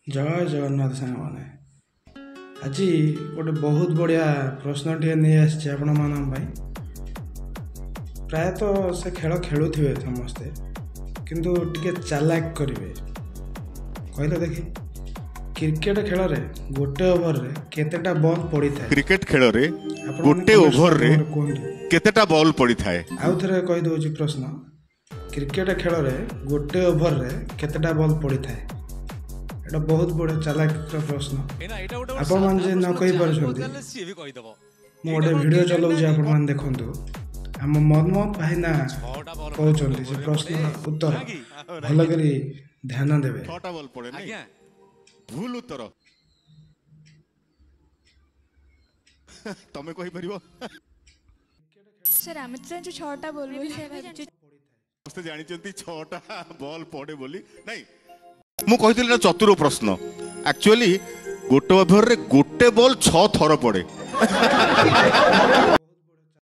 जय जगन्नाथ सांग मैंने आज गोटे बहुत बढ़िया प्रश्न टे नहीं आसी आपण मान प्रायतः से खेल खेलुवे समस्ते किंतु टिके चालाक करेंगे कहले देखी क्रिकेट खेल रे गोटे ओवर रे केतेटा बॉल पड़ी था क्रिकेट खेल रे गोटे ओवर रे केतेटा बॉल पड़ी था आउ थे कही दउची प्रश्न क्रिकेट खेल रे गोटे ओवर रे केतेटा बॉल पड़ी था एटा बहुत बड़ा चालाक प्रश्न आपण मान जे न कहि परछोंती मो गोटे वीडियो चलाउछि आपण मान देखंतु हम मनमोहन भाईना कहउछंती से प्रश्न उत्तर भल करी ध्यान देबे छटा बॉल पड़े नहीं भूल उत्तर तमे कहि परिबो सर आमे तो जो छटा बॉल समस्त जानि चंती छटा बॉल पड़े बोली नहीं मु कहितले चतुर प्रश्न एक्चुअली गोटे ओवर रे गोटे बॉल 6 थर पड़े